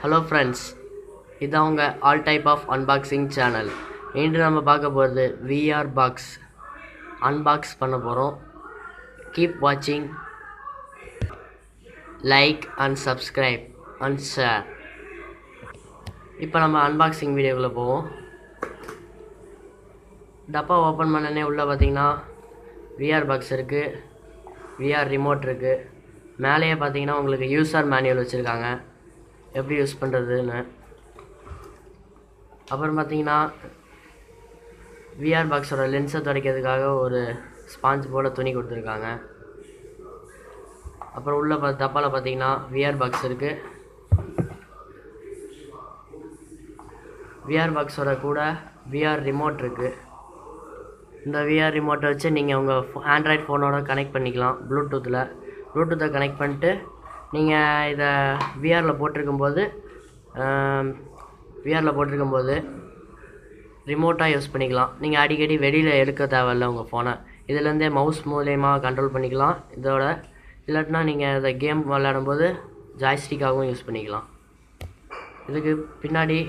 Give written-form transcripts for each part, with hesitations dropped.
Hello friends, இதான் உங்கள் all type of unboxing channel. இன்று நம்ம பார்க்க போகிறது விஆர் பாக்ஸ் அன்பாக்ஸ் பண்ண போகிறோம். கீப் வாட்சிங், like and subscribe and share. இப்போ நம்ம அன்பாக்சிங் வீடியோக்குள்ளே போவோம். டப்பா ஓப்பன் பண்ணனே உள்ளே பார்த்தீங்கன்னா விஆர் பாக்ஸ் இருக்குது, விஆர் ரிமோட் இருக்குது. மேலேயே பார்த்தீங்கன்னா உங்களுக்கு யூசர் மேனுவல் வச்சுருக்காங்க, எப்படி யூஸ் பண்ணுறதுன்னு. அப்புறம் பார்த்தீங்கன்னா விஆர் பாக்ஸோட லென்ஸை துடைக்கிறதுக்காக ஒரு ஸ்பாஞ்ச் போல் துணி கொடுத்துருக்காங்க. அப்புறம் உள்ள டப்பாவில் பார்த்தீங்கன்னா விஆர் பாக்ஸ் இருக்குது. விஆர் பாக்ஸோட கூட விஆர் ரிமோட் இருக்குது. இந்த விஆர் ரிமோட்டை வச்சு நீங்கள் உங்கள் ஆண்ட்ராய்ட் ஃபோனோட கனெக்ட் பண்ணிக்கலாம். ப்ளூடூத்தை கனெக்ட் பண்ணிட்டு நீங்கள் இதை விஆரில் போட்டிருக்கும்போது ரிமோட்டாக யூஸ் பண்ணிக்கலாம். நீங்கள் அடிக்கடி வெளியில் எடுக்க தேவையில்ல உங்கள் ஃபோனை. இதுலேருந்தே மவுஸ் மூலயமா கண்ட்ரோல் பண்ணிக்கலாம். இதோட இல்லாட்டினா நீங்கள் இதை கேம் விளையாடும்போது ஜாய்ஸ்டிக்காகவும் யூஸ் பண்ணிக்கலாம். இதுக்கு பின்னாடி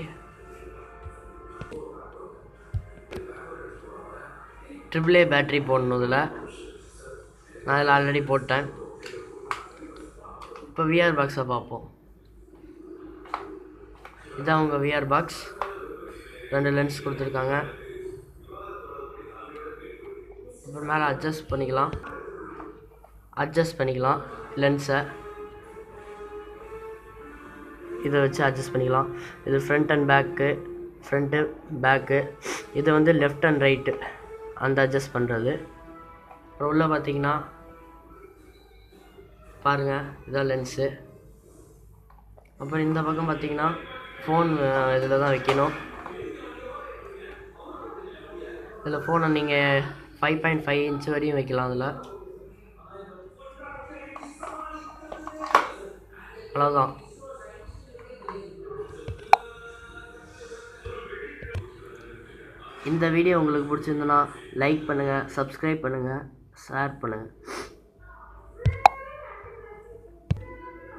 AAA பேட்ரி போடணும். இதில் நான் இதில் ஆல்ரெடி போட்டேன். இப்போ விஆர் பாக்ஸை பார்ப்போம். இதான் உங்கள் விஆர் பாக்ஸ். 2 லென்ஸ் கொடுத்துருக்காங்க. அப்புறம் மேலே அட்ஜஸ்ட் பண்ணிக்கலாம் லென்ஸை. இதை வச்சு அட்ஜஸ்ட் பண்ணிக்கலாம். இது ஃப்ரண்ட்டு பேக்கு. இது வந்து லெஃப்ட் அண்ட் ரைட்டு அந்த அட்ஜஸ்ட் பண்ணுறது. அப்புறம் உள்ளே பார்த்தீங்கன்னா பாருங்கள், இதான் லென்ஸு. அப்புறம் இந்த பக்கம் பார்த்தீங்கன்னா ஃபோன் இதில் தான் வைக்கணும். இதில் ஃபோனை நீங்கள் 5.5 இன்ச் வரையும் வைக்கலாம். அதில் அவ்வளோதான். இந்த வீடியோ உங்களுக்கு பிடிச்சிருந்தனா லைக் பண்ணுங்கள், சப்ஸ்கிரைப் பண்ணுங்கள், ஷேர் பண்ணுங்கள்.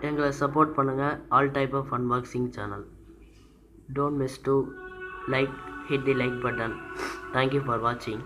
எங்களை சப்போர்ட் பண்ணுங்கள். All type of unboxing channel. Don't miss to hit the like button. Thank you for watching.